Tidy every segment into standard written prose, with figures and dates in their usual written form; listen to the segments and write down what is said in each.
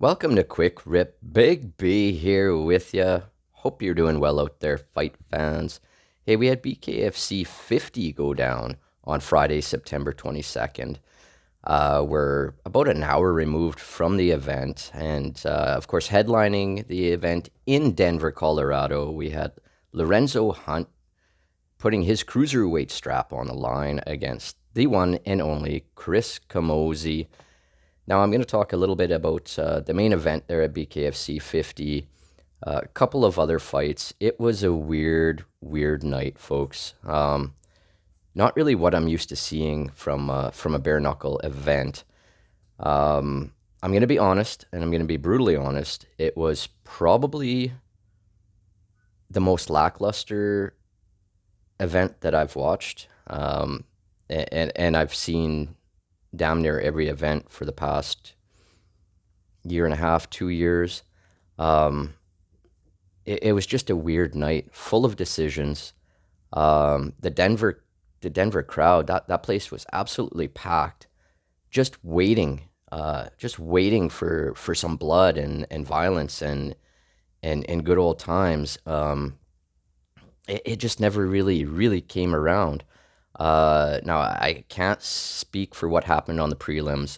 Welcome to Quick Rip. Big B here with ya. Hope you're doing well out there, fight fans. Hey, we had BKFC 50 go down on Friday, September 22nd. We're about an hour removed from the event, and of course, headlining the event in Denver, Colorado, we had Lorenzo Hunt putting his cruiserweight strap on the line against the one and only Chris Camozzi. Now, I'm going to talk a little bit about the main event there at BKFC 50, a couple of other fights. It was a weird, weird night, folks. Not really what I'm used to seeing from a bare knuckle event. I'm going to be honest, and I'm going to be brutally honest. It was probably the most lackluster event that I've watched, and I've seen damn near every event for the past year and a half, 2 years. Um, it was just a weird night, full of decisions. The Denver crowd, that place was absolutely packed, just waiting for some blood and violence and good old times. It just never really came around. Now, I can't speak for what happened on the prelims.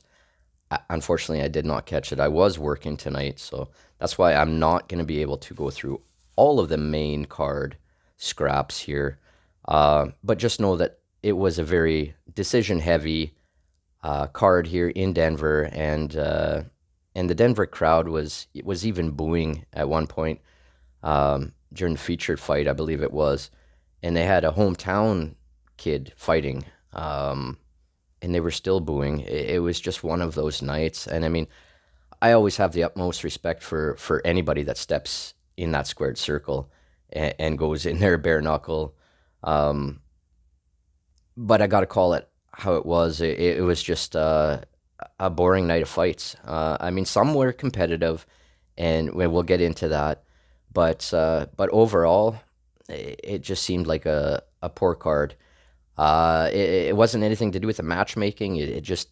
Unfortunately, I did not catch it. I was working tonight, so that's why I'm not going to be able to go through all of the main card scraps here. But just know that it was a very decision-heavy card here in Denver, and the Denver crowd was even booing at one point during the featured fight, I believe it was, and they had a hometown kid fighting, and they were still booing. It was just one of those nights, and I mean, I always have the utmost respect for anybody that steps in that squared circle and goes in there bare knuckle. Um, but I got to call it how it was. It was just a boring night of fights. I mean, some were competitive, and we'll get into that. But overall, it just seemed like a poor card. It wasn't anything to do with the matchmaking. It just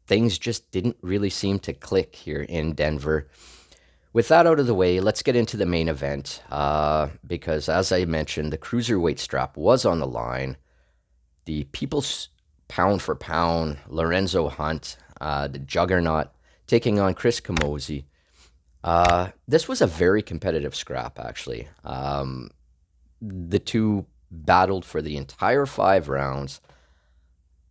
things just didn't really seem to click here in Denver. With that out of the way, let's get into the main event. Because as I mentioned, the cruiserweight strap was on the line. The people's pound for pound, Lorenzo Hunt, the juggernaut, taking on Chris Camozzi. This was a very competitive scrap, actually. The two battled for the entire 5 rounds.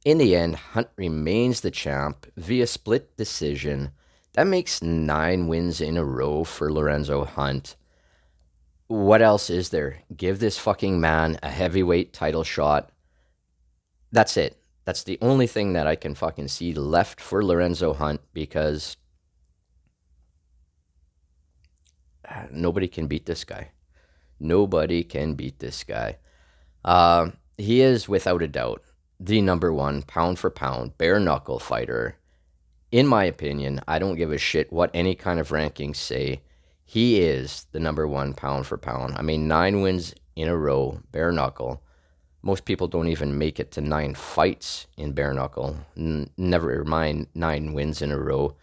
In the end, Hunt remains the champ via split decision. That makes 9 wins in a row for Lorenzo Hunt. What else is there? Give this fucking man a heavyweight title shot. That's it. That's the only thing that I can fucking see left for Lorenzo Hunt, because nobody can beat this guy. Nobody can beat this guy. He is, without a doubt, the number one pound for pound bare knuckle fighter. In my opinion, I don't give a shit what any kind of rankings say. He is the number one pound for pound. I mean, 9 wins in a row, bare knuckle. Most people don't even make it to 9 fights in bare knuckle. Never mind 9 wins in a row.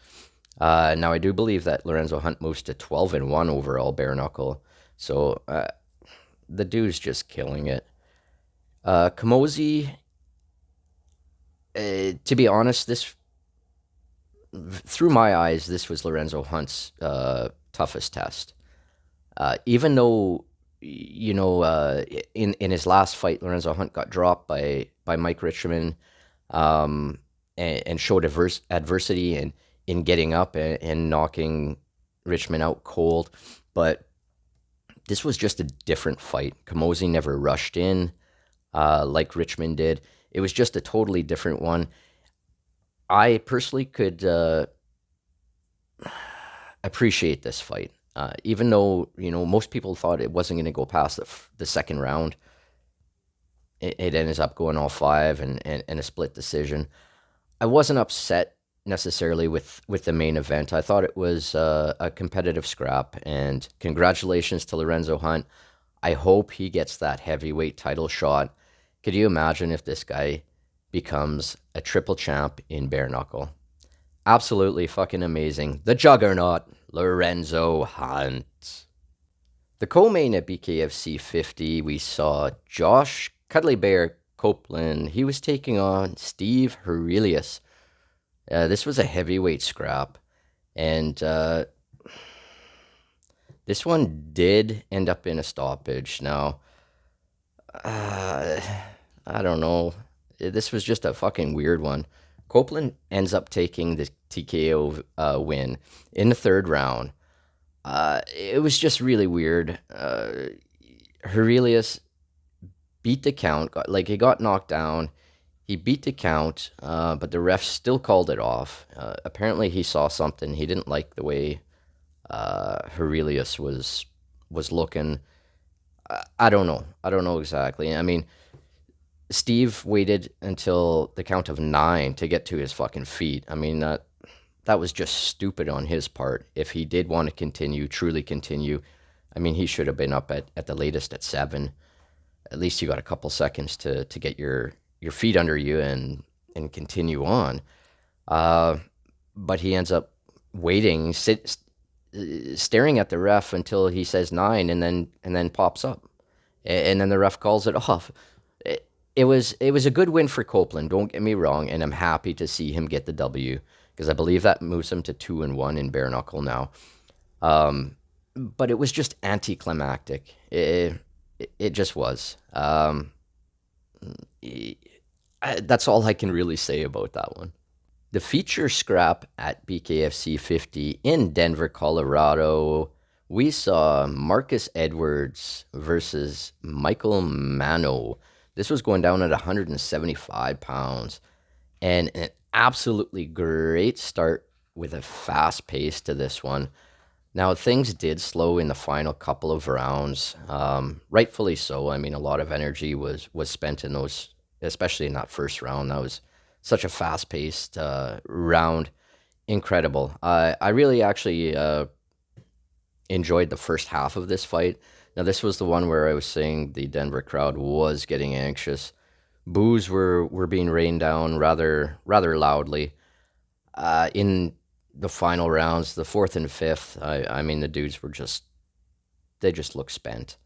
Now, I do believe that Lorenzo Hunt moves to 12-1 overall bare knuckle. So the dude's just killing it. Camozzi, to be honest, through my eyes, this was Lorenzo Hunt's toughest test. Even though, in his last fight, Lorenzo Hunt got dropped by Mike Richmond, and showed adversity in getting up and knocking Richmond out cold. But this was just a different fight. Camozzi never rushed in like Richmond did. It was just a totally different one. I personally could appreciate this fight, even though most people thought it wasn't going to go past the second round. It ends up going all 5 and a split decision. I wasn't upset necessarily with the main event. I thought it was a competitive scrap, and congratulations to Lorenzo Hunt. I hope he gets that heavyweight title shot. Could you imagine if this guy becomes a triple champ in bare knuckle? Absolutely fucking amazing. The Juggernaut, Lorenzo Hunt. The co-main at BKFC 50, we saw Josh Cuddly Bear Copeland. He was taking on Steve Aurelius. This was a heavyweight scrap, and this one did end up in a stoppage. Now, uh, I don't know. This was just a fucking weird one. Copeland ends up taking the TKO win in the third round. It was just really weird. Aurelius beat the count, he got knocked down. He beat the count, but the ref still called it off. Apparently, he saw something. He didn't like the way Aurelius was looking. I don't know. I don't know exactly. I mean, Steve waited until the count of 9 to get to his fucking feet. I mean, that was just stupid on his part. If he did want to continue, truly continue, I mean, he should have been up at the latest at 7. At least you got a couple seconds to get your feet under you and continue on. But he ends up waiting, staring at the ref until he says 9, and then pops up, and then the ref calls it off. It was a good win for Copeland. Don't get me wrong, and I'm happy to see him get the W because I believe that moves him to 2-1 in bare knuckle now. But it was just anticlimactic. It just was. That's all I can really say about that one. The feature scrap at BKFC 50 in Denver, Colorado, we saw Marcus Edwards versus Michael Mano. This was going down at 175 pounds, and an absolutely great start with a fast pace to this one. Now, things did slow in the final couple of rounds, rightfully so. I mean, a lot of energy was spent in those, especially in that first round. That was such a fast-paced round. Incredible. I really actually enjoyed the first half of this fight. Now, this was the one where I was saying the Denver crowd was getting anxious. Boos were being rained down rather loudly. In the final rounds, the fourth and fifth, I mean, the dudes they just looked spent.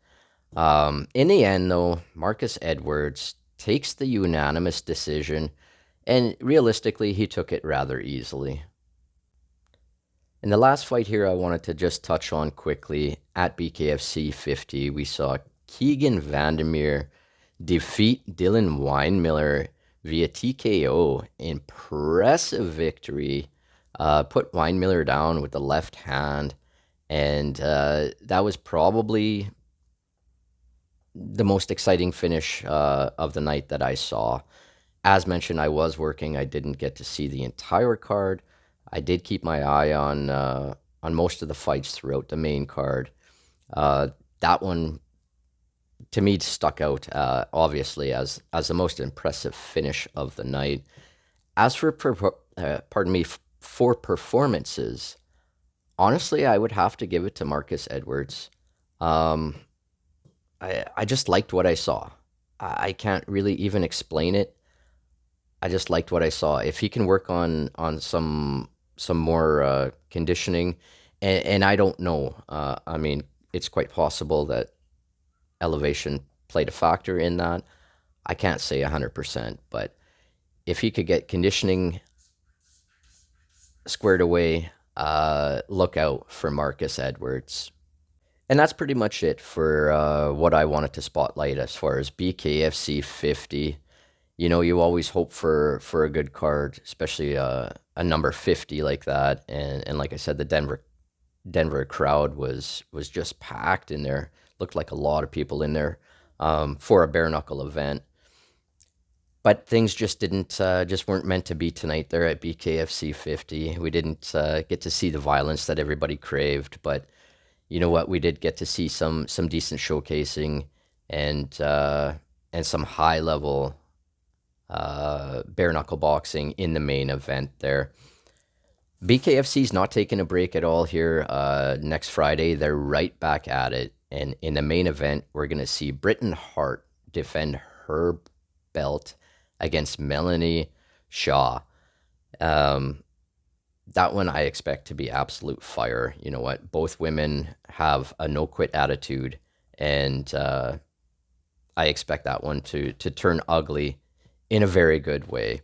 In the end, though, Marcus Edwards takes the unanimous decision, and realistically, he took it rather easily. In the last fight here, I wanted to just touch on quickly. At BKFC 50, we saw Keegan Vandermeer defeat Dylan Weinmiller via TKO. Impressive victory. Put Weinmiller down with the left hand, and that was probably the most exciting finish of the night that I saw. As mentioned, I was working. I didn't get to see the entire card. I did keep my eye on most of the fights throughout the main card. That one, to me, stuck out obviously as the most impressive finish of the night. As for for performances, honestly, I would have to give it to Marcus Edwards. I just liked what I saw. I can't really even explain it. I just liked what I saw. If he can work on some more conditioning, and I don't know. I mean, it's quite possible that elevation played a factor in that. I can't say 100%, but if he could get conditioning squared away, look out for Marcus Edwards. And that's pretty much it for what I wanted to spotlight as far as BKFC 50. You know, you always hope for a good card, especially a number 50 like that. And like I said, the Denver crowd was just packed in there. Looked like a lot of people in there for a bare knuckle event. But things just weren't meant to be tonight there at BKFC 50. We didn't get to see the violence that everybody craved, but you know what? We did get to see some decent showcasing and some high level bare knuckle boxing in the main event there. BKFC's not taking a break at all here. Next Friday, they're right back at it. And in the main event, we're going to see Britton Hart defend her belt against Melanie Shaw. That one I expect to be absolute fire. You know what? Both women have a no quit attitude, and I expect that one to turn ugly in a very good way.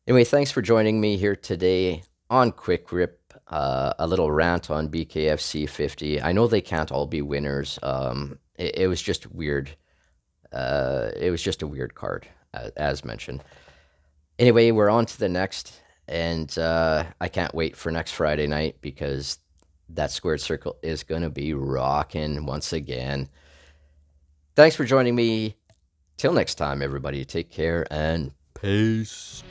Anyway, thanks for joining me here today on Quick Rip. A little rant on BKFC 50. I know they can't all be winners. It was just weird. It was just a weird card, as mentioned. Anyway, we're on to the next, and I can't wait for next Friday night because that squared circle is going to be rocking once again. Thanks for joining me. Till next time, everybody, take care and peace.